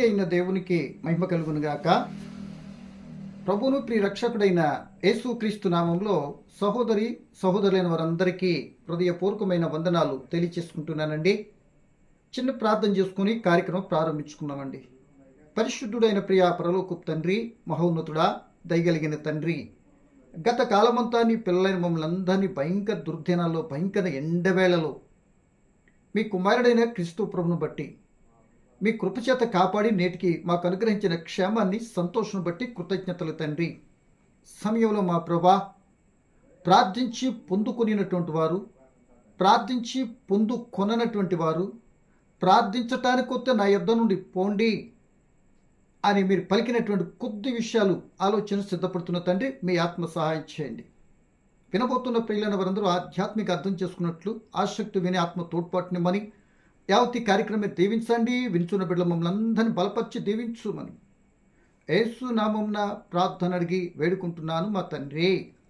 అయిన దేవునికి మహిమ కలుగునుగాక. ప్రభువును ప్రియ రక్షకుడైన యేసుక్రీస్తు నామంలో సహోదరులైన వారందరికీ హృదయపూర్వకమైన వందనాలు తెలియచేసుకుంటున్నానండి. చిన్న ప్రార్థన చేసుకుని కార్యక్రమం ప్రారంభించుకున్నామండి. పరిశుద్ధుడైన ప్రియ పరలోకపు తండ్రి, మహోన్నతుడా, దయగలిగిన తండ్రి, గత కాలమంతా నీ పిల్లలైన మమ్మల్ని అందరినీ భయంకర దుర్దినాల్లో, భయంకర ఎండవేళలో మీ కుమారుడైన క్రీస్తు ప్రభును బట్టి, మీ కృపచేత కాపాడి నేటికి మాకు అనుగ్రహించిన క్షేమాన్ని, సంతోషం బట్టి కృతజ్ఞతలు తండ్రి. సమయంలో మా ప్రభా, ప్రార్థించి పొందుకొనినటువంటి వారు, ప్రార్థించి పొందుకొననటువంటి వారు, ప్రార్థించటానికి వస్తే నా యొద్ద నుండి పోండి అని మీరు పలికినటువంటి కొద్ది విషయాలు ఆలోచన సిద్ధపడుతున్న తండ్రి, మీ ఆత్మ సహాయం చేయండి. వినబోతున్న ప్రియులైన వారందరూ ఆధ్యాత్మిక అర్థం చేసుకున్నట్లు ఆసక్తి విని ఆత్మ తోడ్పాటునిమ్మని, యావతి కార్యక్రమం దీవించండి. వించున్న బిడ్డల మమ్మల్ని అందరినీ బలపరిచి దీవించుమని యేసు నామమున ప్రార్థన అడిగి వేడుకుంటున్నాను మా తండ్రి,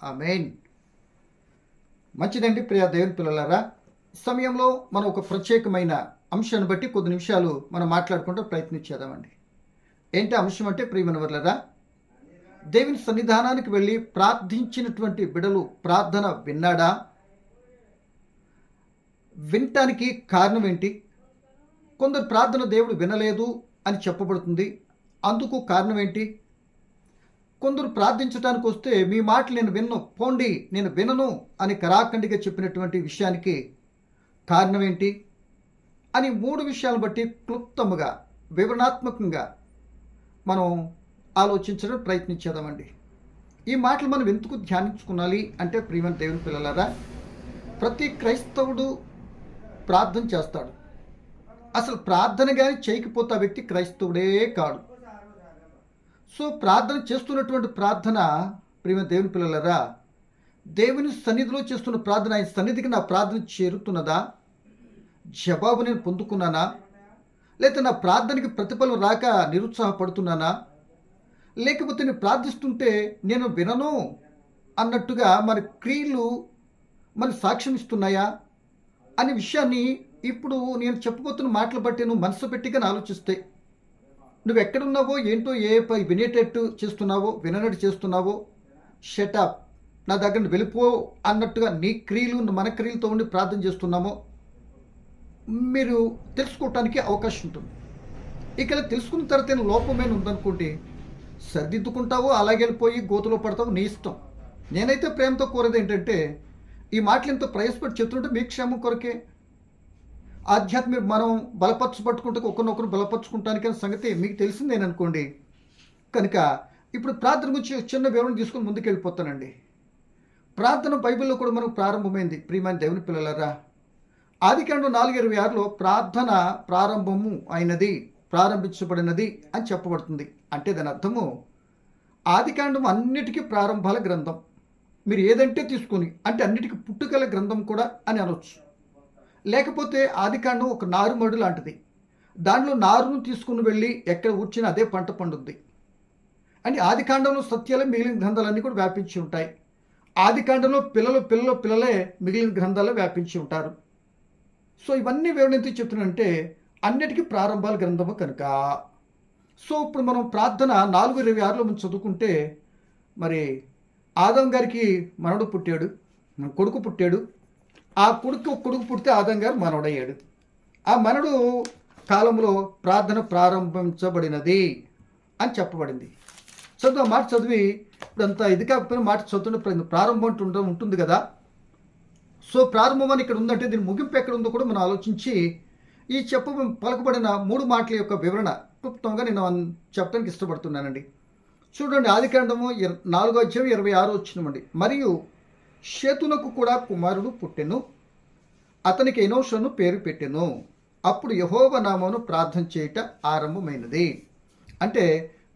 ఆమేన్. మంచిదండి ప్రియ దేవుని పిల్లలారా, సమయంలో మనం ఒక ప్రత్యేకమైన అంశాన్ని బట్టి కొద్ది నిమిషాలు మనం మాట్లాడుకుంటూ ప్రయత్నించేద్దామండి. ఏంటి అంశం అంటే, ప్రియమైన వర్లరా, దేవుని సన్నిధానానికి వెళ్ళి ప్రార్థించినటువంటి బిడ్డలు ప్రార్థన విన్నాడా? వినటానికి కారణం ఏంటి? కొందరు ప్రార్థన దేవుడు వినలేదు అని చెప్పబడుతుంది, అందుకు కారణం ఏంటి? కొందరు ప్రార్థించడానికి వస్తే మీ మాటలు నేను విన్ను, పోండి నేను వినను అని కరాఖండిగా చెప్పినటువంటి విషయానికి కారణం ఏంటి అని మూడు విషయాలను బట్టి క్లుప్తముగా, వివరణాత్మకంగా మనం ఆలోచించడం ప్రయత్నించేద్దామండి. ఈ మాటలు మనం ఎందుకు ధ్యానించుకోవాలి అంటే, ప్రియమైన దేవుని పిల్లలారా, ప్రతి క్రైస్తవుడు ప్రార్థన చేస్తాడు. అసలు ప్రార్థన కానీ చేయకపోతే ఆ వ్యక్తి క్రైస్తవుడే కాడు. సో ప్రార్థన చేస్తున్నటువంటి ప్రార్థన, ప్రియమైన దేవుని పిల్లలారా, దేవుని సన్నిధిలో చేస్తున్న ప్రార్థన, ఆయన సన్నిధికి నా ప్రార్థన చేరుతున్నదా? జవాబు నేను పొందుకున్నానా? లేకపోతే నా ప్రార్థనకి ప్రతిఫలం రాక నిరుత్సాహపడుతున్నానా? లేకపోతే నేను ప్రార్థిస్తుంటే నేను వినను అన్నట్టుగా మన క్రియలు మన సాక్ష్యం ఇస్తున్నాయా అనే విషయాన్ని ఇప్పుడు నేను చెప్పబోతున్న మాటలు బట్టి నువ్వు మనసు పెట్టిగా ఆలోచిస్తే, నువ్వు ఎక్కడున్నావో ఏంటో, వినేటట్టు చేస్తున్నావో విననట్టు చేస్తున్నావో, షటప్ నా దగ్గర వెళ్ళిపో అన్నట్టుగా నీ క్రియలు మన క్రియలతో ఉండి ప్రార్థన చేస్తున్నామో మీరు తెలుసుకోవటానికి అవకాశం ఉంటుంది. ఇక్కడ తెలుసుకున్న తర్వాత లోపమైన ఉందనుకోండి, సర్దిద్దుకుంటావో అలాగే వెళ్ళిపోయి గోతులో పడతావు, నీ ఇష్టం. నేనైతే ప్రేమతో కోరేది ఏంటంటే, ఈ మాటలు ఎంతో ప్రయాసపడి చెప్తుంటే మీ క్షేమం కొరకే. ఆధ్యాత్మిక మనం బలపరచబట్టుకుంటే ఒకరినొకరు బలపరుచుకుంటానికి అనే సంగతి మీకు తెలిసిందేననుకోండి. కనుక ఇప్పుడు ప్రార్థన గురించి చిన్న వివరణ తీసుకొని ముందుకు వెళ్ళిపోతానండి. ప్రార్థన బైబిల్లో కూడా మనకు ప్రారంభమైంది, ప్రియమైన దేవుని పిల్లలారా. ఆదికాండం 4:26లో ప్రార్థన ప్రారంభము అయినది, ప్రారంభించబడినది అని చెప్పబడుతుంది. అంటే దాని అర్థము, ఆదికాండం అన్నిటికీ ప్రారంభాల గ్రంథం. మీరు ఏదంటే తీసుకొని, అంటే అన్నిటికీ పుట్టుకల గ్రంథం కూడా అని అనవచ్చు. లేకపోతే ఆదికాండం ఒక నారుమడి లాంటిది, దానిలో నారును తీసుకుని వెళ్ళి ఎక్కడ కూర్చుని అదే పంట పండుద్ది. అంటే ఆదికాండంలో సత్యాలే మిగిలిన గ్రంథాలన్నీ కూడా వ్యాపించి ఉంటాయి. ఆదికాండంలో పిల్లలే మిగిలిన గ్రంథాలు వ్యాపించి ఉంటారు. సో ఇవన్నీ వివరణ ఎందుకు చెప్తున్నానంటే, అన్నిటికీ ప్రారంభాల గ్రంథము కనుక. సో ఇప్పుడు మనం ప్రార్థన 4:26లో మనం చదువుకుంటే, మరి ఆదాం గారికి మనవడు పుట్టాడు, కొడుకు పుట్టాడు. ఆ కొడుకు పుడితే ఆదాం గారు మనవడయ్యాడు. ఆ మనడు కాలంలో ప్రార్థన ప్రారంభించబడినది అని చెప్పబడింది. చదువు మాట చదివి ఇప్పుడంతా ఇది కాకపోయినా మాట చదువుతున్న ప్రారంభం ఉంటుంది కదా. సో ప్రారంభం అని ఇక్కడ ఉందంటే దీని ముగింపు ఎక్కడ ఉందో కూడా మనం ఆలోచించి ఈ పలకబడిన మూడు మాటల యొక్క వివరణ క్లుప్తంగా నేను చెప్పడానికి ఇష్టపడుతున్నానండి. చూడండి, ఆదికాండము 4:26 మరియు షేతునకు కూడా కుమారుడు పుట్టెను, అతనికి ఎనోషను పేరు పెట్టెను. అప్పుడు యెహోవా నామమును ప్రార్థన చేయట ఆరంభమైనది. అంటే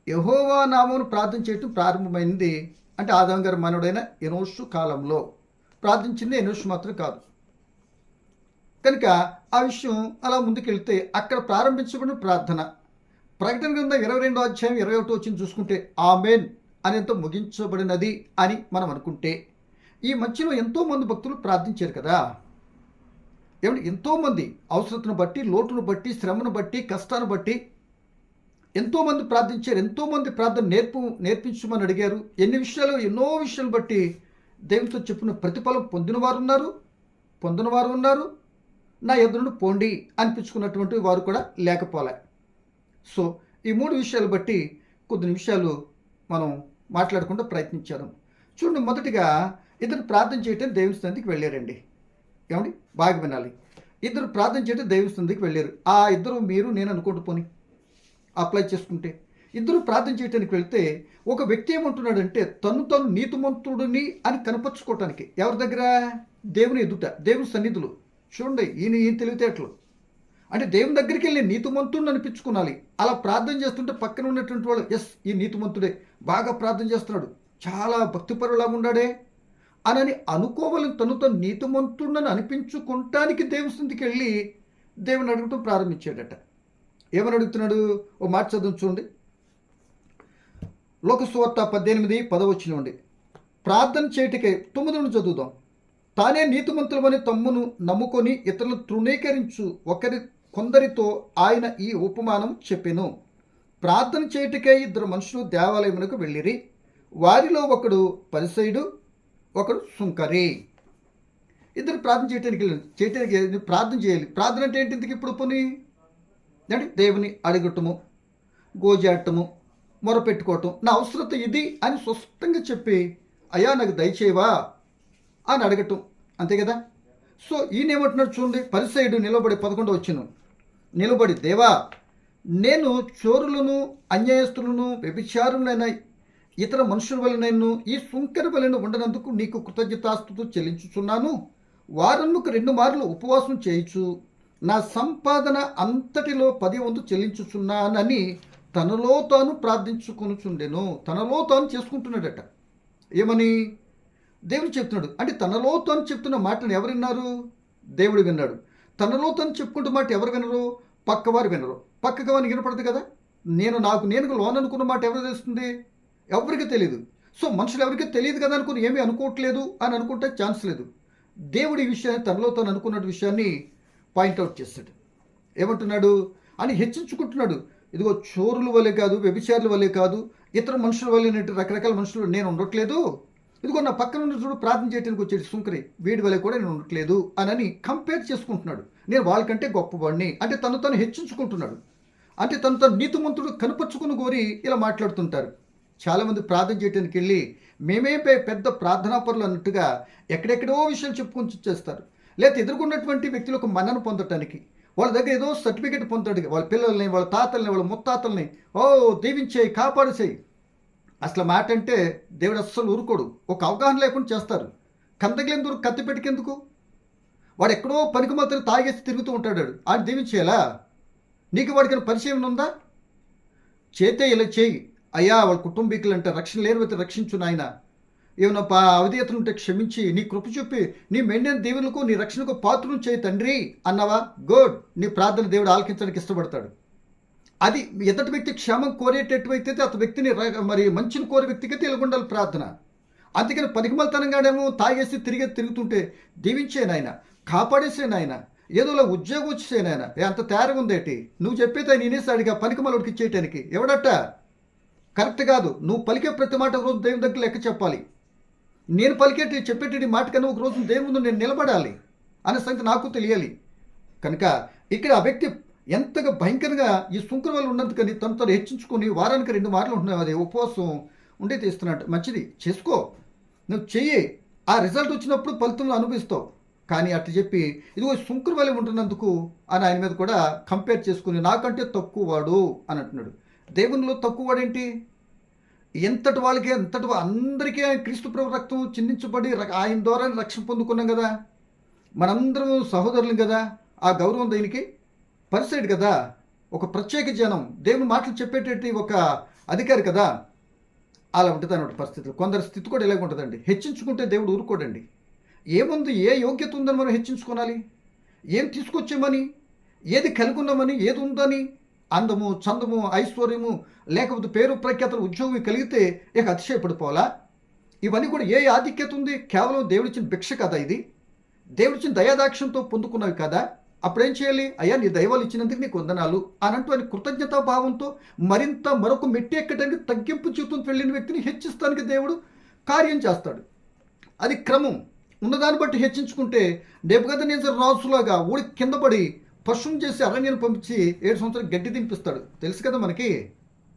యెహోవా నామమును ప్రార్థన చేయటం ప్రారంభమైనది. అంటే ఆదాం గారి మనవడైన ఎనోషు కాలంలో ప్రార్థించింది ఎనోషు మాత్రం కాదు. కనుక ఆ విషయం అలా ముందుకెళ్తే అక్కడ ప్రారంభించబడిన ప్రార్థన ప్రకటన గ్రంథం 22:21 చూసుకుంటే ఆమెన్ అనేంత ముగించబడినది అని మనం అనుకుంటే, ఈ మధ్యలో ఎంతోమంది భక్తులు ప్రార్థించారు కదా. ఏమంటే ఎంతోమంది అవసరతను బట్టి, లోటును బట్టి, శ్రమను బట్టి, కష్టాన్ని బట్టి ఎంతోమంది ప్రార్థించారు, ఎంతోమంది ప్రార్థన నేర్పించమని అడిగారు. ఎన్నో విషయాలు బట్టి దేవునితో చెప్పిన ప్రతిఫలం పొందిన వారు ఉన్నారు. నా ఎదురును పోండి అనిపించుకున్నటువంటి వారు కూడా లేకపోలే. సో ఈ 3 విషయాలు బట్టి కొద్ది నిమిషాలు మనం మాట్లాడకుండా ప్రయత్నించాను. చూడండి, మొదటిగా ఇద్దరు ప్రార్థన చేయటం దేవుని సన్నిధికి వెళ్ళారండి. ఏమండి, బాగా వినాలి. ఇద్దరు ప్రార్థన చేయటం దేవుని సన్నిధికి వెళ్ళారు. ఆ ఇద్దరు మీరు నేను అనుకుంటూ పోని అప్లై చేసుకుంటే, ఇద్దరు ప్రార్థన చేయడానికి వెళ్తే ఒక వ్యక్తి ఏమంటున్నాడంటే తను నీతిమంతుడిని అని కనపరుచుకోవటానికి ఎవరి దగ్గర? దేవుని ఎదుట, దేవుని సన్నిధులు. చూడండి, ఈయన తెలివితేటలు. అంటే దేవుని దగ్గరికి వెళ్ళి నీతిమంతుడిని అనిపించుకోవాలి. అలా ప్రార్థన చేస్తుంటే పక్కన ఉన్నటువంటి వాళ్ళు, ఎస్ ఈ నీతిమంతుడే, బాగా ప్రార్థన చేస్తున్నాడు, చాలా భక్తిపరులాగా ఉన్నాడే అని అనుకోవాలని తను నీతిమంతుడిని అనిపించుకుంటానికి దేవుని సన్నిధికి వెళ్ళి దేవుని అడగటం ప్రారంభించాడట. ఏమని అడుగుతున్నాడు? ఓ మాట చదువు చూడండి. లోకసువార్త 18:10 ప్రార్థన చేయటికై 9 చదువుదాం. తానే నీతిమంతులమని తమ్మును నమ్ముకొని ఇతరులను తృణీకరించు కొందరితో ఆయన ఈ ఉపమానం చెప్పెను. ప్రార్థన చేయటికై 2 మనుషులు దేవాలయమునకు వెళ్ళిరి. వారిలో ఒకడు పరిసయుడు, ఒకడు సుంకరి. ఇద్దరు ప్రార్థన చేయటానికి ప్రార్థన చేయాలి. ప్రార్థన అంటే ఏంటి? ఇంతకు ఇప్పుడు పోనీ అంటే దేవుని అడగటము, గోజాడటము, మొరపెట్టుకోవటం, నా అవసరత ఇది అని స్పష్టంగా చెప్పి అయ్యా నాకు దయచేయవా అని అడగటం, అంతే కదా. సో ఈయన ఏమంటున్నాడు చూడండి. పరిసయుడు నిలబడి 11 నిలబడి, దేవా నేను చోరులను, అన్యాయస్తులను, వ్యభిచారులైన ఇతర మనుషుల వలనను ఈ సుంకరి వలన ఉండనందుకు నీకు కృతజ్ఞతాస్తుతులు చెల్లించుచున్నాను. వారముకు 2 మార్లు ఉపవాసం చేయించు, నా సంపాదన అంతటిలో 10 వంతు చెల్లించుచున్నానని తనలో తాను ప్రార్థించుకొనుచుండెను. తనలో తాను చేసుకుంటున్నాడట. ఏమని? దేవుడు చెప్తున్నాడు. అంటే తనలో తాను చెప్తున్న మాటను ఎవరు విన్నారు? దేవుడు విన్నాడు. తనలో తాను చెప్పుకుంటున్న మాట ఎవరు వినరు? పక్కవారు వినరు. పక్కకి వారికి వినపడదు కదా. నేను లోన్ అనుకున్న మాట ఎవరు తెలుస్తుంది? ఎవరికి తెలియదు. సో మనుషులు ఎవరికి తెలియదు కదా అనుకుని ఏమీ అనుకోవట్లేదు అని అనుకుంటే ఛాన్స్ లేదు. దేవుడు ఈ విషయాన్ని తనలో తాను అనుకున్న విషయాన్ని పాయింట్అవుట్ చేస్తాడు. ఏమంటున్నాడు అని హెచ్చించుకుంటున్నాడు. ఇదిగో చోరుల వల్లే కాదు, వ్యభిచారుల వల్లే కాదు, ఇతర మనుషుల వల్లే రకరకాల మనుషులు నేను ఉండట్లేదు. ఇదిగో నా పక్కన ఉన్న చూడు ప్రార్థన చేయడానికి వచ్చేది సుంకరి, వీడి వల్ల కూడా నేను ఉండట్లేదు అని కంపేర్ చేసుకుంటున్నాడు. నేను వాళ్ళకంటే గొప్పవాడిని అంటే తను హెచ్చించుకుంటున్నాడు. అంటే తను నీతిమంతుడు కనపరుచుకుని కోరి ఇలా మాట్లాడుతుంటారు. చాలామంది ప్రార్థన చేయడానికి వెళ్ళి మేమే పెద్ద ప్రార్థనాపరులు అన్నట్టుగా ఎక్కడెక్కడో విషయాలు చెప్పుకొని చేస్తారు. లేదా ఎదుర్కొన్నటువంటి వ్యక్తులకు మన్నను పొందటానికి వాళ్ళ దగ్గర ఏదో సర్టిఫికేట్ పొందడానికి వాళ్ళ పిల్లల్ని, వాళ్ళ తాతల్ని, వాళ్ళ ముత్తాతల్ని దీవించేయి, కాపాడేసేయి. అసలు మాట అంటే దేవుడు అస్సలు ఊరుకోడు. ఒక అవగాహన లేకుండా చేస్తారు. కందగిలేందుకు కత్తి పెట్టుకెందుకు? వాడు ఎక్కడో పనికి మాత్రం తాగేసి తిరుగుతూ ఉంటాడు. ఆయన దీవించేయాలా? నీకు వాడికి పరిచయం ఉందా? చేతే ఇలా చేయి అయ్యా, వాళ్ళ కుటుంబీకులు అంటే రక్షణ లేనివైతే రక్షించు నాయన, ఏమైనా అవిధేయతలు ఉంటే క్షమించి నీ కృప చూపి నీ మెండిన దేవులకు నీ రక్షణకు పాత్రను చేయి తండ్రి అన్నావా, గుడ్. నీ ప్రార్థన దేవుడు ఆలకించడానికి ఇష్టపడతాడు. అది ఎదుటి వ్యక్తి క్షేమం కోరేటట్టువైతే అతని వ్యక్తిని మరి మంచిని కోరే వ్యక్తికి తెలుగుండాలి ప్రార్థన. అందుకని పనికిమలతనంగానేమో తాగేసి తిరుగుతుంటే దీవించే నాయన, కాపాడేసే నాయన, ఏదోలా ఉద్యోగం వచ్చేసే నాయన, అంత తయారుగా ఉందేటి నువ్వు చెప్పేది నేనేసాడిగా పనికిమలడికి ఇచ్చేయటానికి ఎవడట? కరెక్ట్ కాదు. నువ్వు పలికే ప్రతి మాట రోజు దేవుని దగ్గర లెక్క చెప్పాలి. నేను చెప్పేటి మాట కన్నా ఒక రోజు దేవుని ముందు నేను నిలబడాలి అనే సంగతి నాకు తెలియాలి. కనుక ఇక్కడ ఆ వ్యక్తి ఎంతగా భయంకరంగా ఈ సుంకర వల్ల ఉన్నందుకని తను హెచ్చించుకొని వారానికి 2 మార్లు ఉంటున్నావు. అది ఉపవాసం ఉండే తీస్తున్నట్టు మంచిది, చేసుకో, నువ్వు చెయ్యి, ఆ రిజల్ట్ వచ్చినప్పుడు ఫలితం అనుభవిస్తావు. కానీ అట్లా చెప్పి ఇదిగో సుంకర వల్ల ఉంటున్నందుకు అని ఆయన మీద కూడా కంపేర్ చేసుకుని నాకంటే తక్కువ వాడు అని అంటున్నాడు. దేవునిలో తక్కువ వాడేంటి? ఎంతటి వాళ్ళకి అందరికీ ఆయన క్రీస్తు ప్రభు రక్తం చిందించబడి ఆయన ద్వారా రక్షణ పొందుకున్నాం కదా. మనందరం సహోదరులు కదా. ఆ గౌరవం దీనికి పరిసైడ్ కదా, ఒక ప్రత్యేక జనం, దేవుని మాటలు చెప్పేటట్టు ఒక అధికారి కదా. అలా ఉంటుంది అన్నమాట పరిస్థితులు. కొందరి స్థితి కూడా ఇలాగ ఉంటుందండి. హెచ్చించుకుంటే దేవుడు ఊరుకోడండి. ఏముంది, ఏ యోగ్యత ఉందని మనం హెచ్చించుకోవాలి? ఏం తీసుకొచ్చామని, ఏది కలిగి ఉన్నామని, ఏది ఉందని, అందము, చందము, ఐశ్వర్యము, లేకపోతే పేరు ప్రఖ్యాతలు, ఉద్యోగం కలిగితే ఇక అతిశయపడిపోవాలా? ఇవన్నీ కూడా ఏ ఆధిక్యత ఉంది? కేవలం దేవుడిచ్చిన భిక్ష కదా ఇది. దేవుడిచ్చిన దయాదాక్షంతో పొందుకున్నవి కదా. అప్పుడేం చేయాలి? అయ్యా నీ దైవాలు ఇచ్చినందుకు నీకు వందనాలు అని అంటూ ఆయన కృతజ్ఞతాభావంతో మరొక మెట్టి ఎక్కడానికి తగ్గింపు జీవితంతో వెళ్ళిన వ్యక్తిని హెచ్చిస్తానికి దేవుడు కార్యం చేస్తాడు. అది క్రమం. ఉన్నదాన్ని బట్టి హెచ్చించుకుంటే నెబుకద్నెజరు రాజులాగా ఊడి కింద పడి పశువుని చేసి అరణ్యాన్ని పంపించి 7 సంవత్సరాలు గడ్డి తినిపిస్తాడు. తెలుసు కదా మనకి.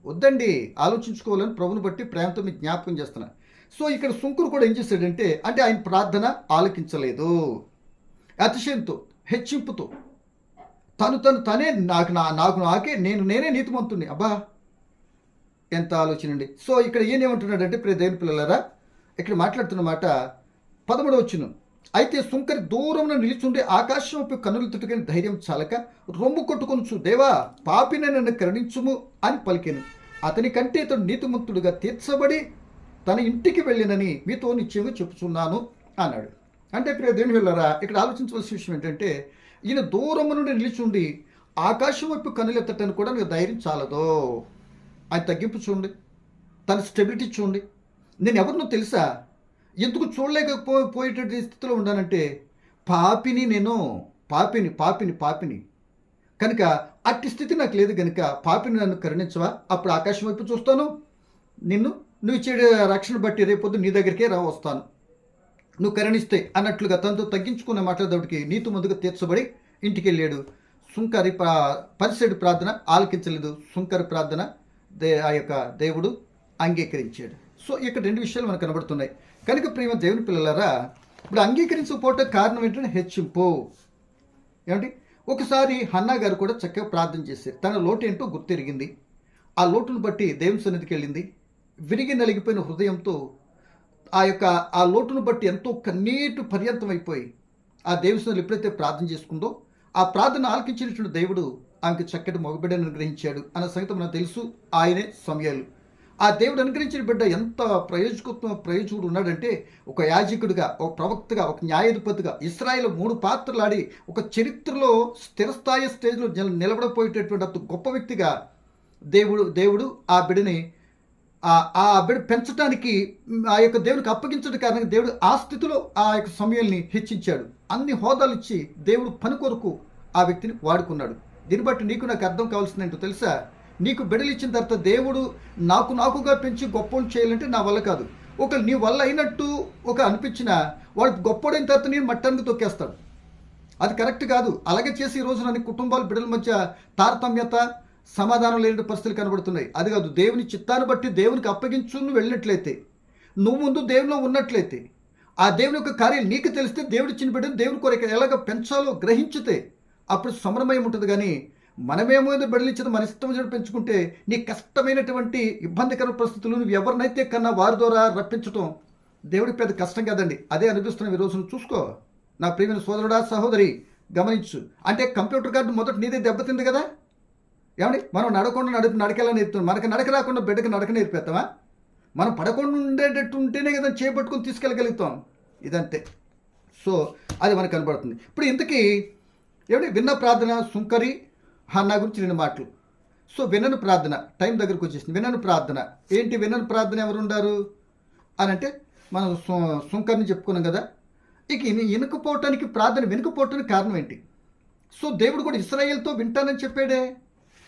వద్దండి, ఆలోచించుకోవాలని ప్రభుని బట్టి ప్రేమతో మీకు జ్ఞాపకం చేస్తున్నా. సో ఇక్కడ సుంకరు కూడా ఏం చేశాడంటే, అంటే ఆయన ప్రార్థన ఆలకించలేదు. అతిశయంతో, హెచ్చింపుతో, తనే నాకే నేనే నీతిమంతుణ్ణి. అబ్బా ఎంత ఆలోచన అండి. సో ఇక్కడ ఏమంటున్నాడంటే, ప్రియ దేవుని పిల్లలారా, ఇక్కడ మాట్లాడుతున్న మాట 13వ వచనం. అయితే సుంకరి దూరంలో నిలిచుండే ఆకాశం వైపు కన్నులు తుట్టుకుని ధైర్యం చాలక రొమ్ము కొట్టుకొనుచు, దేవా పాపిని నన్ను కరుణించుము అని పలికెను. అతని కంటే ఇతడు నీతిమంతుడుగా తీర్చబడి తన ఇంటికి వెళ్ళినని మీతో నిశ్చయంగా చెప్పుచున్నాను అన్నాడు. అంటే ప్రియ దేవుని పిల్లలారా, ఇక్కడ ఆలోచించవలసిన విషయం ఏంటంటే, ఈయన దూరం నుండి నిలిచుండి ఆకాశం వైపు కన్నులు ఎత్తటానికి కూడా నీకు ధైర్యం చాలదో. ఆయన తగ్గింపు చూడండి, తన స్టెబిలిటీ చూడండి. నేను ఎవరినో తెలుసా, ఎందుకు చూడలేకపోయేటటువంటి స్థితిలో ఉన్నానంటే, నేను పాపిని కనుక అట్టి స్థితి నాకు లేదు కనుక పాపిని నన్ను కరుణించవా, అప్పుడు ఆకాశం వైపు చూస్తాను, నువ్వు ఇచ్చే రక్షణ బట్టి రేపొద్దు నీ దగ్గరికే వస్తాను, నువ్వు కరుణిస్తే అన్నట్లుగా తనతో తగ్గించుకునే మాట్లాడేటప్పటికి నీతి ముందుగా తీర్చబడి ఇంటికి వెళ్ళాడు. సుంకరి పరిసెడు ప్రార్థన ఆలకించలేదు, సుంకరి ప్రార్థన ఆ యొక్క దేవుడు అంగీకరించాడు. సో ఇక్కడ 2 విషయాలు మనకు కనబడుతున్నాయి. కనుక ప్రేమ దేవుని పిల్లలారా, ఇప్పుడు అంగీకరించకపోవటం కారణం ఏంటంటే హెచ్చింపు. ఏమంటే ఒకసారి హన్నా గారు కూడా చక్కగా ప్రార్థన చేశారు. తన లోటు ఏంటో గుర్తెరిగింది. ఆ లోటును బట్టి దేవుని సన్నిధికి వెళ్ళింది. విరిగి నలిగిపోయిన హృదయంతో ఆ లోటును బట్టి ఎంతో కన్నీటి పర్యంతం అయిపోయి ఆ దేవుని సన్నిధిలో ఎప్పుడైతే ప్రార్థన చేసుకుందో, ఆ ప్రార్థన ఆలకించినటువంటి దేవుడు ఆమెకు చక్కటి మగబిడ్డను అనుగ్రహించాడు అన్న సంగతి మనకు తెలుసు. ఆయనే సమూయేలు. ఆ దేవుడు అనుగ్రహించిన బిడ్డ ఎంత ప్రయోజకుడు ఉన్నాడంటే, ఒక యాజకుడిగా, ఒక ప్రవక్తగా, ఒక న్యాయాధిపతిగా ఇశ్రాయేలు 3 పాత్రలు ఆడి ఒక చరిత్రలో స్థిరస్థాయి స్టేజ్లో నిలబడపోయేటటువంటి అంత గొప్ప వ్యక్తిగా దేవుడు ఆ బిడ్డని ఆ బిడ్డ పెంచడానికి ఆ యొక్క దేవునికి అప్పగించడం కారణంగా దేవుడు ఆ స్థితిలో ఆ యొక్క సమయాల్ని హెచ్చించాడు. అన్ని హోదాలు ఇచ్చి దేవుడు పని కొరకు ఆ వ్యక్తిని వాడుకున్నాడు. దీన్ని బట్టి నీకు నాకు అర్థం కావాల్సింది ఏంటో తెలుసా, నీకు బిడ్డలు ఇచ్చిన తర్వాత దేవుడు నాకుగా పెంచి గొప్పలు చేయాలంటే నా వల్ల కాదు. నీ వల్ల అయినట్టు అనిపించిన వాడు గొప్పడైన తర్వాత నేను మట్టానికి తొక్కేస్తాడు. అది కరెక్ట్ కాదు. అలాగే చేసి ఈ రోజు నన్ను కుటుంబాలు బిడ్డల మధ్య తారతమ్యత, సమాధానం లేని పరిస్థితులు కనబడుతున్నాయి. అది కాదు, దేవుని చిత్తాన్ని బట్టి దేవునికి అప్పగించు వెళ్ళినట్లయితే, నువ్వు ముందు దేవునిలో ఉన్నట్లయితే, ఆ దేవుని యొక్క కార్యాలు నీకు తెలిస్తే, దేవుడి ఇచ్చిన బిడ్డను దేవుని కొరకు ఎలాగ పెంచాలో గ్రహించితే అప్పుడు సమన్వయం ఉంటుంది. కానీ మనమేమో బిడ్డలిచ్చేది మన ఇష్టం వచ్చి పెంచుకుంటే నీ కష్టమైనటువంటి ఇబ్బందికర పరిస్థితులు నువ్వు ఎవరినైతే కన్నా వారి ద్వారా రప్పించడం దేవుడికి పెద్ద కష్టం కదండి. అదే అనిపిస్తున్నాం ఈ రోజును. చూసుకో నా ప్రియమైన సోదరుడా, సహోదరి, గమనించు. అంటే కంప్యూటర్ కార్డు మొదట నీదే దెబ్బతింది కదా. ఏమండి, మనం నడకెలా నేర్పుతాం. మనకు నడక రాకుండా బిడ్డకి నడక నేర్పేస్తామా? మనం పడకుండా ఉండేటట్టు ఉంటేనే కదా చేపట్టుకుని తీసుకెళ్ళగలుగుతాం. ఇదంతే. సో అది మనకు కనబడుతుంది. ఇప్పుడు ఇంతకీ ఏమిటి విన్న ప్రార్థన సుంకరి హన్నా గురించి 2 మాటలు. సో వినను ప్రార్థన టైం దగ్గరకు వచ్చేసింది. వినను ప్రార్థన ఏంటి? వినను ప్రార్థన ఎవరు ఉండారు అని అంటే మనం సుంకరిని చెప్పుకున్నాం కదా. ఇక వినకపోవటానికి ప్రార్థన వినకపోవటానికి కారణం ఏంటి? సో దేవుడు కూడా ఇశ్రాయేలుతో వింటానని చెప్పాడే.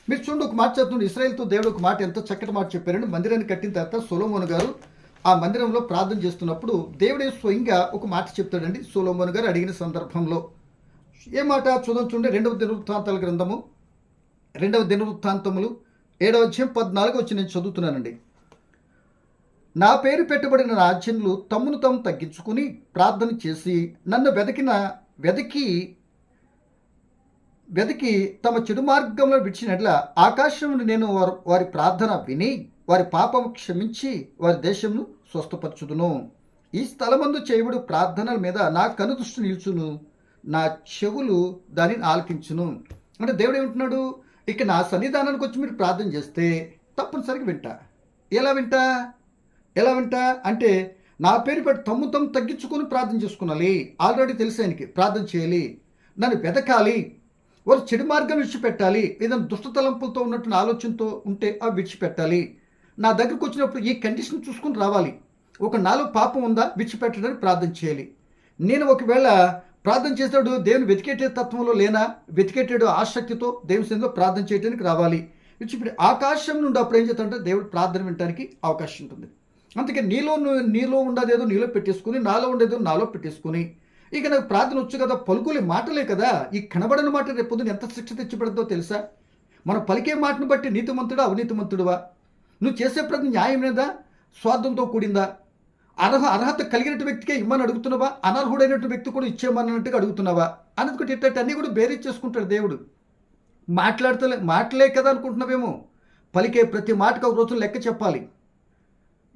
మీరు చూడండి, ఒక మాట చదువుతుంది. ఇశ్రాయేలుతో దేవుడు ఒక మాట, ఎంత చక్కటి మాట చెప్పారండి. మందిరాన్ని కట్టిన తర్వాత సొలొమోను గారు ఆ మందిరంలో ప్రార్థన చేస్తున్నప్పుడు దేవుడే స్వయంగా ఒక మాట చెప్తాడండి. సొలొమోను గారు అడిగిన సందర్భంలో ఏ మాట చూడండి. 2వ దినవృత్తాంతాల గ్రంథము 2వ దినవృత్తాంతములు 7వ అధ్యాయం 14 వచ్చి నేను చదువుతున్నానండి. నా పేరు పెట్టబడిన రాజ్యములు తమ్మును తాము తగ్గించుకుని ప్రార్థన చేసి నన్ను వెతికి తమ చెడు మార్గంలో విడిచినట్ల ఆకాశం నేను వారి ప్రార్థన విని వారి పాపము క్షమించి వారి దేశమును స్వస్థపరచుదును. ఈ స్థలమందు చేయబడు ప్రార్థనల మీద నా కనుదృష్టి నిల్చును, నా చెవులు దానిని ఆలకించును. అంటే దేవుడు ఏమంటున్నాడు, ఇక నా సన్నిధానానికి వచ్చి మీరు ప్రార్థన చేస్తే తప్పనిసరిగా వింటా. ఎలా వింటా అంటే నా పేరు పెట్టి తమ్ము తగ్గించుకొని ప్రార్థన చేసుకునాలి. ఆల్రెడీ తెలిసి ఆయనకి ప్రార్థన చేయాలి, నన్ను వెతకాలి, వారు చెడు మార్గం విడిచిపెట్టాలి, ఏదైనా దుష్ట తలంపులతో ఉన్నట్టు ఆలోచనతో ఉంటే అవి విడిచిపెట్టాలి. నా దగ్గరకు వచ్చినప్పుడు ఈ కండిషన్ చూసుకుని రావాలి. నాలో పాపం ఉందా విడిచిపెట్టడానికి ప్రార్థన చేయాలి. నేను ఒకవేళ ప్రార్థన చేసేవాడు దేవుని వెతికేటే తత్వంలో లేనా? వెతికేటాడు ఆసక్తితో దేవుని సన్నిధిలో ప్రార్థన చేయడానికి రావాలి. ఇప్పుడు ఆకాశం నుండి అప్పుడు ఏం చేస్తాడంటే దేవుడు ప్రార్థన వినడానికి అవకాశం ఉంటుంది. అందుకే నీలో ఉండదేదో నీలో పెట్టేసుకుని, నాలో ఉండేదో నాలో పెట్టేసుకుని, ఇక నాకు ప్రార్థన వచ్చు కదా, పలుకులే మాటలే కదా, ఈ కనబడని మాట రేపు పొద్దున ఎంత శిక్ష తెచ్చిపెడదో తెలుసా? మనం పలికే మాటను బట్టి నీతిమంతుడా అవినీతిమంతుడువా? నువ్వు చేసే ప్రతి న్యాయమేదా, స్వార్థంతో కూడిందా? అర్హత కలిగినట్టు వ్యక్తికే ఇమ్మని అడుగుతున్నావా? అనర్హుడైనటువంటి వ్యక్తి కూడా ఇచ్చేయమన్నట్టుగా అడుగుతున్నావా? అనేది ఇట్టట్టు అన్నీ కూడా బేరీజ్ చేసుకుంటాడు దేవుడు. మాటలే కదా అనుకుంటున్నావేమో. పలికే ప్రతి మాటకు ఒక రోజు లెక్క చెప్పాలి.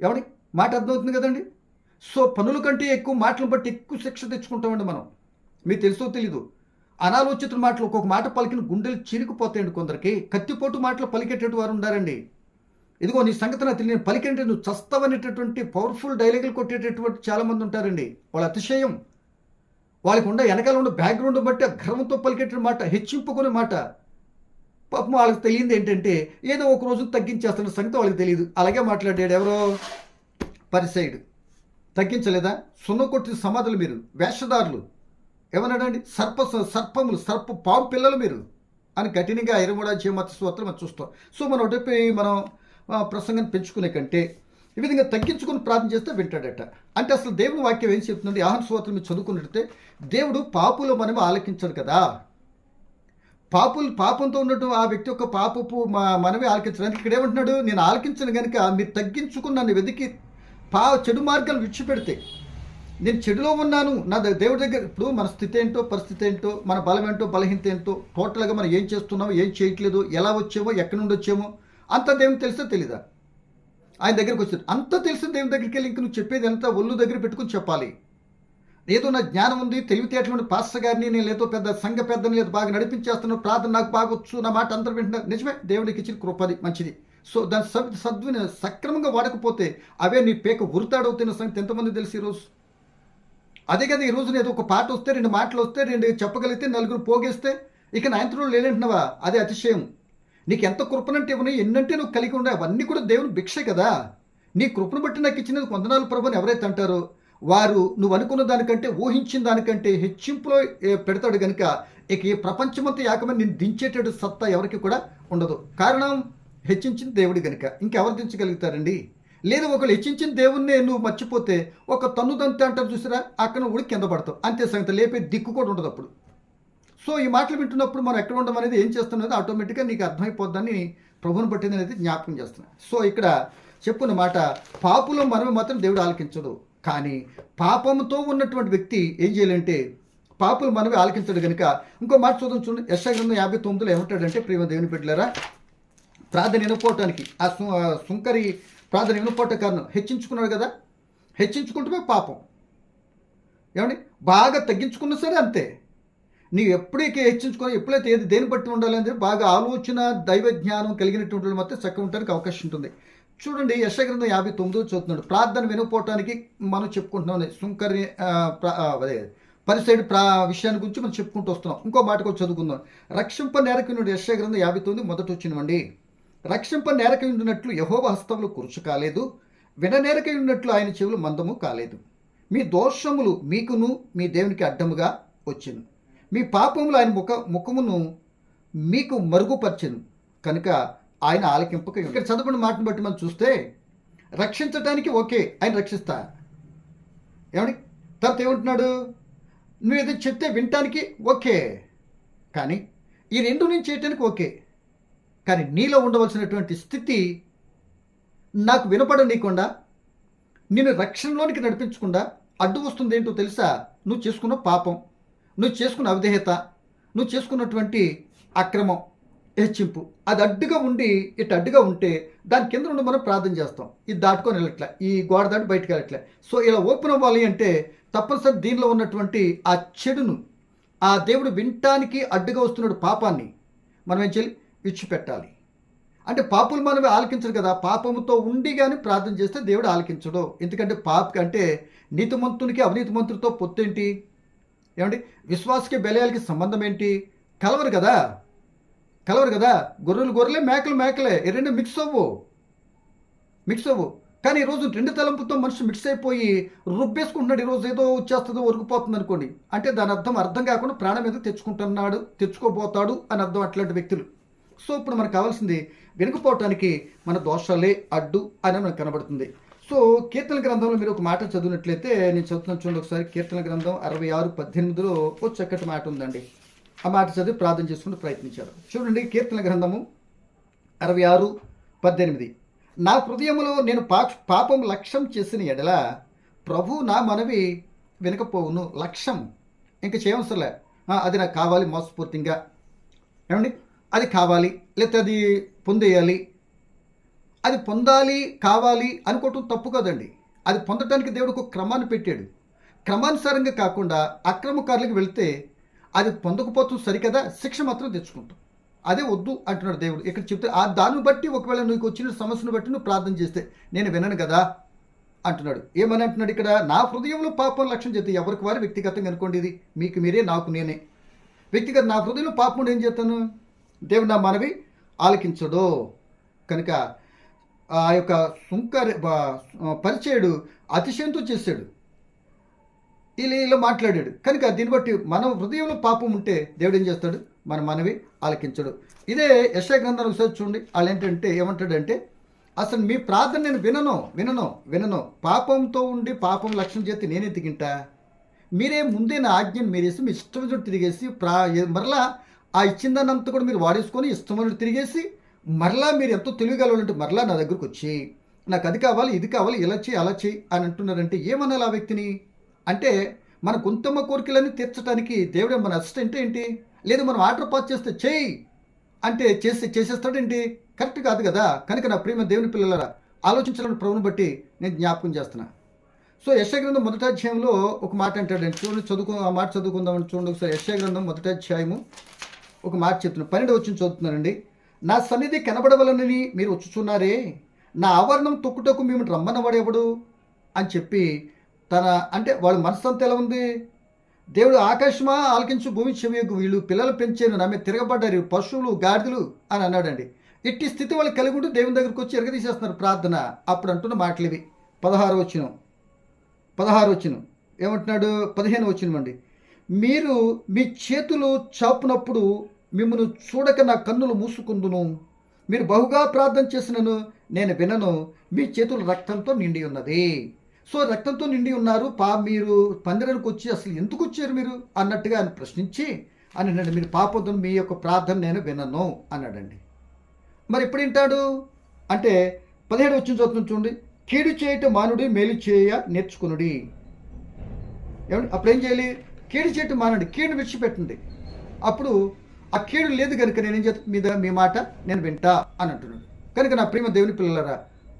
ఎవడి మాట అర్థమవుతుంది కదండి. సో పనుల కంటే ఎక్కువ మాటలను బట్టి ఎక్కువ శిక్ష తెచ్చుకుంటామండి మనం. మీకు తెలుసో తెలీదు, అనాలోచిత మాటలు ఒక్కొక్క మాట పలికిన గుండెలు చిరిగిపోతాయండి. కొందరికి కత్తిపోటు మాటలు పలికేటటువంటి వారు ఉండారండి. ఇదిగో నీ సంగతి నాకు తెలియని పలికంటే నువ్వు చస్తావనేటటువంటి పవర్ఫుల్ డైలాగులు కొట్టేటటువంటి చాలామంది ఉంటారండి. వాళ్ళ అతిశయం, వాళ్ళకి ఉండే వెనకాల ఉండే బ్యాక్గ్రౌండ్ బట్టి గర్వంతో పలికేట మాట, హెచ్చింపుకునే మాట. పాపం వాళ్ళకి తెలియంది ఏంటంటే ఏదో ఒక రోజు తగ్గించేస్తున్న సంగతి వాళ్ళకి తెలియదు. అలాగే మాట్లాడాడు ఎవరో పరిసైడ్. తగ్గించలేదా? సున్న కొట్టిన సమాధులు మీరు, వేషధారులు, ఏమన్నాడండి? సర్పములు, పాము పిల్లలు మీరు అని కఠినంగా 23వ మత్తయి స్తోత్రం మనం చూస్తాం. సో మనం ఒకటి మనం ప్రసంగాన్ని పెంచుకునే కంటే ఈ విధంగా తగ్గించుకుని ప్రార్థన చేస్తే వింటాడట. అంటే అసలు దేవుని వాక్యం ఏం చెప్తుంది? యోహాను సువార్తను మీరు చదువుకున్నట్లయితే దేవుడు పాపులు మనము ఆలకించడు కదా. పాపంతో ఉన్నట్టు ఆ వ్యక్తి యొక్క పాపపు మనమే ఆలకించడానికి ఇక్కడ ఏమంటున్నాడు? నేను ఆలకించను కనుక మీరు తగ్గించుకుని నన్ను వెతికి చెడు మార్గాలు విడిచిపెడితే, నేను చెడులో ఉన్నాను నా దేవుడి దగ్గర. ఇప్పుడు మన స్థితి ఏంటో, పరిస్థితి ఏంటో, మన బలం ఏంటో, బలహీనత ఏంటో, టోటల్గా మనం ఏం చేస్తున్నామో, ఏం చేయట్లేదు, ఎలా వచ్చామో, ఎక్కడి నుండి వచ్చామో అంత దేవుని తెలిస్తే తెలీదా? ఆయన దగ్గరికి వచ్చాడు అంత తెలిసిన దేవుని దగ్గరికి వెళ్ళి ఇంక నువ్వు చెప్పేది ఎంత ఒళ్ళు దగ్గర పెట్టుకుని చెప్పాలి. ఏదో నా జ్ఞానం ఉంది, తెలివితేటలు ఉండి పాస్టర్ గారిని నేను ఏదో పెద్ద సంఘ పెద్దని లేదు బాగా నడిపించేస్తున్నాను, ప్రార్థన నాకు బాగొచ్చు, నా మాట అందరూ వింటున్నారు. నిజమే, దేవుడికి ఇచ్చిన కృపది మంచిది. సో దాని సక్రమంగా వాడకపోతే అవే నీ పేక ఉరుతాడవుతున్న సంగతి ఎంతమంది తెలిసి ఈరోజు. అదే కదా ఈరోజు ఏదో ఒక పాట వస్తే, 2 మాటలు వస్తే, 2 చెప్పగలిగితే, 4 పోగేస్తే ఇక నా ఇంతలో లేనంటున్నావా? అదే అతిశయం. నీకు ఎంత కృపనంటే ఇవ్వని, ఎన్నంటే నువ్వు కలిగి ఉండే అవన్నీ కూడా దేవుని భిక్ష కదా. నీ కృపను బట్టి నాకు ఇచ్చినది వందనాలు ప్రభు అని ఎవరైతే అంటారో వారు నువ్వు అనుకున్న దానికంటే, ఊహించిన దానికంటే హెచ్చింపులో పెడతాడు కనుక ఇక ఈ ప్రపంచమంతా ఏకమని నేను దించేటట్టు సత్తా ఎవరికి కూడా ఉండదు. కారణం హెచ్చించిన దేవుడి కనుక. ఇంకెవరు దించగలుగుతారండి? లేదు, ఒకళ్ళు హెచ్చించిన దేవుణ్ణే నువ్వు మర్చిపోతే ఒక తన్నుదంతే అంటారు చూసారా, అక్కడ ఉడికి కింద పడతావు అంతే సంగతి. లేపే దిక్కు కూడా ఉండదు అప్పుడు. సో ఈ మాటలు వింటున్నప్పుడు మనం ఎక్కడ ఉండడం అనేది, ఏం చేస్తున్నది ఆటోమేటిక్గా నీకు అర్థమైపోద్దని ప్రభువుని పట్టింది అనేది జ్ఞాపకం చేస్తున్నాను. సో ఇక్కడ చెప్పున్న మాట, పాపులో మనమే మాత్రం దేవుడు ఆలకించడు. కానీ పాపంతో ఉన్నటువంటి వ్యక్తి ఏం చేయాలంటే పాపులు మనమే ఆలకించడు కనుక ఇంకో మాట చూడండి. యెషయా గ్రంథం 59లో ఏమంటాడంటే, ప్రియమైన దేవుని బిడ్డలారా, ప్రార్థన వినపోవటానికి ఆ సుంకరి ప్రార్థన వినపోవటం కారణం హెచ్చించుకున్నాడు కదా. హెచ్చించుకుంటే పాపం. ఏమండి, బాగా తగ్గించుకున్నా సరే అంతే. నీవు ఎప్పుడైతే హెచ్చించుకొని, ఎప్పుడైతే ఏది దేని బట్టి ఉండాలంటే బాగా ఆలోచన, దైవ జ్ఞానం కలిగినటువంటి మాత్రం చక్కగా ఉండడానికి అవకాశం ఉంటుంది. చూడండి, యెషయా గ్రంథం 59 చదువుతున్నాడు. ప్రార్థన వినపోవటానికి మనం చెప్పుకుంటున్నాం సుంకరి అదే పరిసైడ్ విషయాన్ని గురించి మనం చెప్పుకుంటూ వస్తున్నాం. ఇంకో మాట కూడా చదువుకుందాం. రక్షింప నేరకునుడు యెషయా గ్రంథం 59 మొదట వచ్చినవండి. రక్షింప నేరకై ఉండినట్లు యెహోవా హస్తములు కురుచు కాలేదు, విననేరకై ఉన్నట్లు ఆయన చెవులు మందము కాలేదు. మీ దోషములు మీకును మీ దేవునికి అడ్డముగా వచ్చెను, మీ పాపములు ఆయన ముఖమును మీకు మరుగుపరచెను కనుక ఆయన ఆలకింపక. ఇక్కడ చదువుకున్న మాటను బట్టి మనం చూస్తే రక్షించడానికి ఓకే, ఆయన రక్షిస్తా. ఏమండి, తర్వాత ఏమంటున్నాడు? నువ్వు ఏదో చెప్తే వినటానికి ఓకే, కానీ ఈ రెండు నేను చేయటానికి ఓకే. కానీ నీలో ఉండవలసినటువంటి స్థితి నాకు వినపడనీయకుండా, నిన్ను రక్షణలోనికి నడిపించకుండా అడ్డు వస్తుంది ఏంటో తెలుసా? నువ్వు చేసుకున్న పాపం, నువ్వు చేసుకున్న అవిధేయత, నువ్వు చేసుకున్నటువంటి అక్రమం, హెచ్చింపు. అది అడ్డుగా ఉండి ఇటు అడ్డుగా ఉంటే దాని కింద నుండి మనం ప్రార్థన చేస్తాం. ఇది దాటుకొని వెళ్ళట్లే, ఈ గోడ దాటి బయటకు వెళ్ళట్లే. సో ఇలా ఓపెన్ అవ్వాలి అంటే తప్పనిసరి దీనిలో ఉన్నటువంటి ఆ చెడును, ఆ దేవుడు వినటానికి అడ్డుగా వస్తున్నాడు పాపాన్ని మనం ఏం చేయాలి? విడిచిపెట్టాలి. అంటే పాపులు మనమే ఆలకించడు కదా. పాపముతో ఉండి కానీ ప్రార్థన చేస్తే దేవుడు ఆలకించడు. ఎందుకంటే అంటే నీతిమంతునికి అవినీతిమంతుడితో పొత్తేంటి? ఏమండి, విశ్వాసకి బెలయాలకి సంబంధం ఏంటి? కలవరు కదా. గొర్రెలు గొర్రెలే, మేకలు మేకలే, ఈ రెండు మిక్స్ అవ్వు. కానీ ఈరోజు రెండు తలంపుతో మనిషి మిక్స్ అయిపోయి రుబ్బేసుకుంటున్నాడు. ఈరోజు ఏదో వచ్చేస్తుందో ఒరిగిపోతుంది అనుకోండి, అంటే దాని అర్థం కాకుండా ప్రాణం మీద తెచ్చుకోబోతాడు అని అర్థం అట్లాంటి వ్యక్తులు. సో ఇప్పుడు మనకు కావాల్సింది వెనుకపోవటానికి మన దోషాలే అడ్డు అని మనకు కనబడుతుంది. సో కీర్తన గ్రంథంలో మీరు ఒక మాట చదివినట్లయితే, నేను చదువుతున్నాను చూడండి ఒకసారి. కీర్తన గ్రంథం 66:18 ఒక చక్కటి మాట ఉందండి. ఆ మాట చదివి ప్రార్థన చేసుకుంటూ ప్రయత్నించారు. చూడండి, కీర్తన గ్రంథము 66:18. నా హృదయములో నేను పాపం లక్ష్యం చేసిన ఎడల ప్రభు నా మనవి వినకపోవును. లక్ష్యం ఇంకా చేయవసరలే, అది నాకు కావాలి మోసపూర్తిగా, ఏమండి అది కావాలి, లేకపోతే అది పొందేయాలి. అది పొందాలి కావాలి అనుకోవటం తప్పు కదండి. అది పొందటానికి దేవుడికి ఒక క్రమాన్ని పెట్టాడు. క్రమానుసారంగా కాకుండా అక్రమకారులకు వెళ్తే అది పొందకపోతాం సరికదా, శిక్ష మాత్రం తెచ్చుకుంటాం. అదే వద్దు అంటున్నాడు దేవుడు. ఇక్కడ చెప్తే ఆ దాన్ని బట్టి ఒకవేళ నీకు వచ్చిన సమస్యను బట్టి నువ్వు ప్రార్థన చేస్తే నేను వినను కదా అంటున్నాడు. ఏమని అంటున్నాడు ఇక్కడ? నా హృదయంలో పాపం లక్ష్యం చేస్తే, ఎవరికి వారు వ్యక్తిగతంగా అనుకోండి, ఇది మీకు మీరే నాకు నేనే వ్యక్తిగత. నా హృదయంలో పాపం ఏం చేస్తాను? దేవుడు నా మనవి ఆలకించడు. కనుక ఆ యొక్క పరిచయుడు అతిశయంతో చేశాడు, ఇలా మాట్లాడాడు. కనుక దీన్ని బట్టి మన హృదయంలో పాపం ఉంటే దేవుడు ఏం చేస్తాడు? మన మనవి ఆలకించడు. ఇదే యెషయా గ్రంథాన్ని ఒకసారి చూడండి. వాళ్ళు ఏంటంటే ఏమంటాడంటే, అసలు మీ ప్రార్థన నేను వినను. పాపంతో ఉండి పాపం లక్ష్యం చేస్తే నేనే తింటా. మీరే ముందే నా ఆజ్ఞను మీరేసి మీ ఇష్టం తిరిగేసి మరలా ఆ ఇచ్చిందన్నంతా కూడా మీరు వాడేసుకొని ఇష్టం తిరిగేసి మరలా మీరు ఎంతో తెలియగలవాలంటే మరలా నా దగ్గరకు వచ్చి నాకు అది కావాలి ఇది కావాలి ఇలా చేయి అలా చేయి అని అంటున్నారంటే ఏమనాలి ఆ వ్యక్తిని? అంటే మన గుంతమ్మ కోరికలన్నీ తీర్చడానికి దేవుడే మన అసిస్టెంట్ ఏంటి? లేదు మనం ఆర్డర్ పాస్ చేస్తే చేయి అంటే చేసేస్తాడేంటి? కరెక్ట్ కాదు కదా. కనుక నా ప్రియమైన దేవుని పిల్లలారా, ఆలోచించాలని ప్రభువుని బట్టి నేను జ్ఞాపకం చేస్తున్నా. సో యెషయా గ్రంథం 1వ అధ్యాయంలో ఒక మాట అంటాడండి. చూడండి, ఆ మాట చదువుకుందామని చూడండి ఒకసారి. యెషయా గ్రంథం 1వ అధ్యాయము ఒక మాట చెప్తున్నాను. 12వ వచనం చదువుతున్నానండి. నా సన్నిధి కనబడవలనని మీరు వచ్చుచున్నారే, నా ఆవరణం తొక్కుటకు మేము రమ్మన్నవాడెవడు అని చెప్పి అంటే వాళ్ళ మనసు అంతా ఎలా ఉంది? దేవుడు ఆకాశమా ఆలకించు, భూమి చెవియకు, వీళ్ళు పిల్లలు పెంచాను, నా మీద తిరగబడ్డారు పశువులు గాడిదలు అని అన్నాడండి. ఇట్టి స్థితి వాళ్ళు కలిగి ఉంటూ దేవుని దగ్గరికి వచ్చి ఎరగదీసేస్తున్నారు ప్రార్థన. అప్పుడు అంటున్న మాటలు ఇవి. 16వ వచనం ఏమంటున్నాడు? 15వ వచనం అండి. మీరు మీ చేతులు చాపునప్పుడు మిమ్మల్ని చూడక నా కన్నులు మూసుకుందును. మీరు బహుగా ప్రార్థన చేసినను నేను వినను. మీ చేతులు రక్తంతో నిండి ఉన్నది. సో రక్తంతో నిండి ఉన్నారు. మీరు పందిరానికి వచ్చి అసలు ఎందుకు వచ్చారు మీరు అన్నట్టుగా ఆయన ప్రశ్నించి అన్నాడు, మీరు పాపంతో మీ యొక్క ప్రార్థన నేను వినను అన్నాడండి. మరి ఎప్పుడు వింటాడు అంటే 17వ వచనం చదువుతుంది చూడండి. కీడు చేయటం మానుడి, మేలు చేయ నేర్చుకునుడి. ఏమండి అప్పుడు ఏం చేయాలి? కీడు చేయటం మానండి, కీడు విడిచిపెట్టండి. అప్పుడు ఆ కీడు లేదు కనుక నేను ఏం చేస్తా మీ మాట నేను వింటా అని అంటున్నాడు. కనుక నా ప్రేమ దేవుని పిల్లలారా,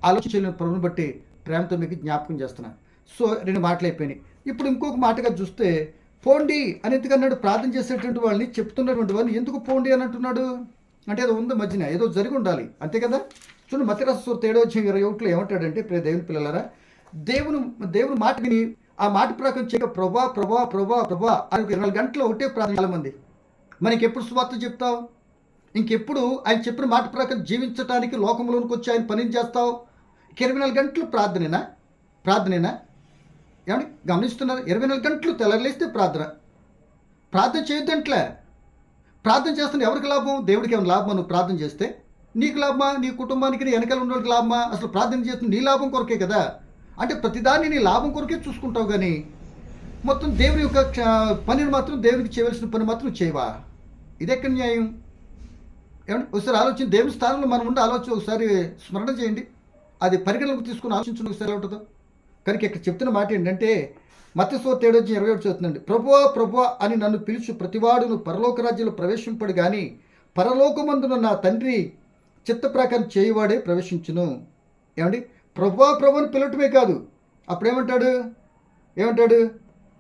ఆలోచించలేని ప్రభుని బట్టి ప్రేమతో మీకు జ్ఞాపకం చేస్తున్నా. సో 2 మాటలు అయిపోయినాయి. ఇప్పుడు ఇంకొక మాటగా చూస్తే పోండి అని ఎందుకన్నాడు? ప్రార్థన చేసేటువంటి వాళ్ళని, చెప్తున్నటువంటి వాళ్ళని ఎందుకు పోండి అని అంటున్నాడు? అంటే ఏదో ఉంది మధ్యన, ఏదో జరిగి ఉండాలి అంతే కదా. చూడండి, మత్తయి రాసిన సువార్త 7:21 ఏమంటాడంటే, దేవుని పిల్లలారా, దేవుని మాట విని ఆ మాట ప్రకారం చేయక ప్రభా అని 24 గంటలు ఒకటే ప్రార్థన. చాలా మంది మనకి ఎప్పుడు సువార్త చెప్తావు? ఇంకెప్పుడు ఆయన చెప్పిన మాట ప్రకారం జీవించడానికి లోకంలోనికి వచ్చి ఆయన పనిని చేస్తావు? 24 గంటలు ప్రార్థనేనా? ఏమండి గమనిస్తున్నారు? 24 గంటలు తెల్లలేస్తే ప్రార్థన చేయొద్దంట్లే. ప్రార్థన చేస్తున్న ఎవరికి లాభం? దేవుడికి ఏమైనా లాభమా? నువ్వు ప్రార్థన చేస్తే నీకు లాభమా? నీ కుటుంబానికి, నీ వెనకాల ఉన్న వాళ్ళకి లాభమా? అసలు ప్రార్థన చేస్తున్న నీ లాభం కొరకే కదా. అంటే ప్రతిదాన్ని నీ లాభం కొరకే చూసుకుంటావు, కానీ మొత్తం దేవుని యొక్క పనిని మాత్రం, దేవునికి చేయవలసిన పని మాత్రం చేయవా? ఇదెక్కడ న్యాయం? ఏమంటే ఒకసారి ఆలోచన, దేవుని స్థానంలో మనం ఉండి ఒకసారి స్మరణ చేయండి. అది పరిగణలోకి తీసుకుని ఆలోచించండి ఒకసారి ఎలా ఉంటుందో. కనుక ఇక్కడ చెప్తున్న మాట ఏంటంటే, మత్తయి సువార్త 7:21 చదువుతుందండి. ప్రభువా అని నన్ను పిలుచు ప్రతివాడును పరలోక రాజ్యంలో ప్రవేశింపడు గాని పరలోకమందున నా తండ్రి చిత్త ప్రకారం చేయువాడే ప్రవేశించును. ఏమండి ప్రభుని పిలవటమే కాదు, అప్పుడేమంటాడు?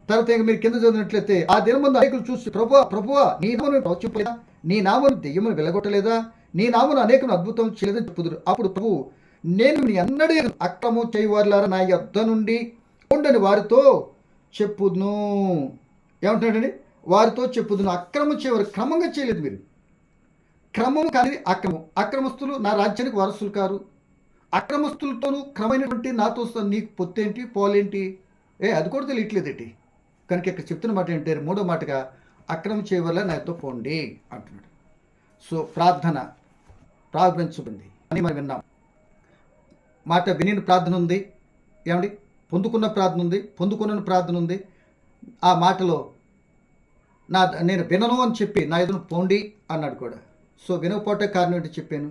తర్వాత మీరు కింద చదివినట్లయితే, ఆ దినమందు అనేకులు చూసి ప్రభువా నీ నామమును ప్రవచింపలేదా, నీ నామమును దెయ్యమును వెలగొట్టలేదా, నీ నామమును అనేకులను అద్భుతం చేయలేదని చెప్పుదురు. అప్పుడు ప్రభు, నేను నీ అన్నడే అక్రమం చేయవారులారా నా యొద్ద నుండి ఉండని వారితో చెప్పుదును. ఏమంటున్నాడండి? వారితో చెప్పుదును. అక్రమం చేయవారు, క్రమంగా చేయలేదు మీరు. క్రమం కానీ అక్రమస్తులు నా రాజ్యానికి వారసులు కారు. అక్రమస్తులతోనూ క్రమైనటువంటి నాతో నీకు పొత్తేంటి పోలేంటి, అది కూడా తెలియట్లేదేంటి. కనుక ఇక్కడ చెప్తున్న మాట ఏంటంటే మూడో మాటగా అక్రమం చేయవల్ల నాతో పోండి అంటున్నాడు. సో ప్రార్థించబడింది అని మనం విన్నాం. మాట వినిన ప్రార్థన ఉంది, ఏమండి, పొందుకున్న ప్రార్థన ఉంది, పొందుకున్న ప్రార్థన ఉంది. ఆ మాటలో నేను వినను అని చెప్పి నా ఎదురు పోండి అన్నాడు కూడా. సో వినకపోవటే కారణం ఏంటి చెప్పాను.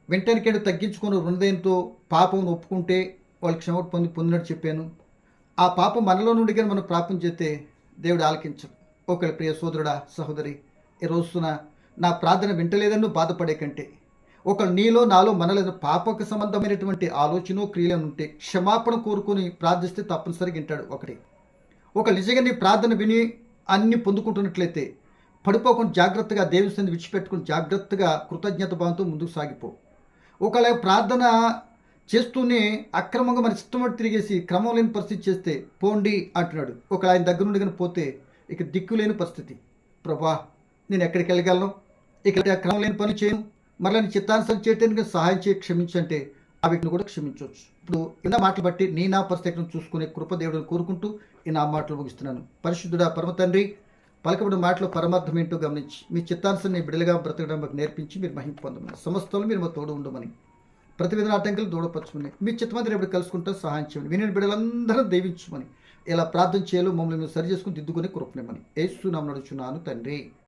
వెంటనే తగ్గించుకొని హృదయంతో పాపం ఒప్పుకుంటే వాళ్ళు క్షమాపణ పొందినట్టు చెప్పాను. ఆ పాపం మనలో నుండి కానీ మనం ప్రాపం చేస్తే దేవుడు ఆలకించడు. ఒకళ్ళ ప్రియ సోదరుడా సహోదరి, ఈ రోజున నా ప్రార్థన వింటలేదని నువ్వు బాధపడే కంటే ఒకళ్ళు నీలో నాలో మనలో పాపకు సంబంధమైనటువంటి ఆలోచన క్రియలు ఉంటే క్షమాపణ కోరుకొని ప్రార్థిస్తే తప్పనిసరిగా వింటాడు. ఒక నిజంగా నీ ప్రార్థన విని అన్ని పొందుకుంటున్నట్లయితే పడిపోకుండా జాగ్రత్తగా దేవుని సన్నిధిని విడిచిపెట్టుకుని జాగ్రత్తగా కృతజ్ఞత భావంతో ముందుకు సాగిపో. ఒకవేళ ప్రార్థన చేస్తూనే అక్రమంగా మన ఇష్టం తిరిగేసి క్రమం లేని పరిస్థితి చేస్తే పోండి అంటున్నాడు. ఒకవేళ ఆయన దగ్గర నుండి కానీ పోతే ఇక దిక్కులేని పరిస్థితి. ప్రభా, నేను ఎక్కడికి వెళ్ళగలను, ఇక క్రమం లేని పనులు చేయను, మరలా నీ చిత్తానుసరి చేయడానికి సహాయం చేయ క్షమించంటే ఆ వ్యక్తిని కూడా క్షమించవచ్చు. ఇప్పుడు ఇలా మాటలు బట్టి నీ నా పరిస్థితిని చూసుకునే కృపదేవుడిని కోరుకుంటూ ఈ నా మాటలు ముగిస్తున్నాను. పరిశుద్ధుడా పరమ తండ్రి, పలకబడిన మాటలో పరమార్థం ఏంటో గమనించి మీ చిత్తానుసరిని బిడలుగా బ్రతకడం మాకు నేర్పించి మీరు మహిమ పొందమని, సమస్తంలో మీరు మా తోడు ఉండమని, ప్రతి విధంగా ఆటంకాలు దూడపరచుమని, మీ చిత్తమంది ఎప్పుడు కలుసుకుంటూ సహాయం చేయమని, విని బిడ్డలందరూ దీవించమని, ఇలా ప్రార్థన చేయాలో మమ్మల్ని మేము సరి చేసుకుని దిద్దుకుని కృపనిమ్మని యేసు నామమున అడుగుచున్నాను తండ్రి.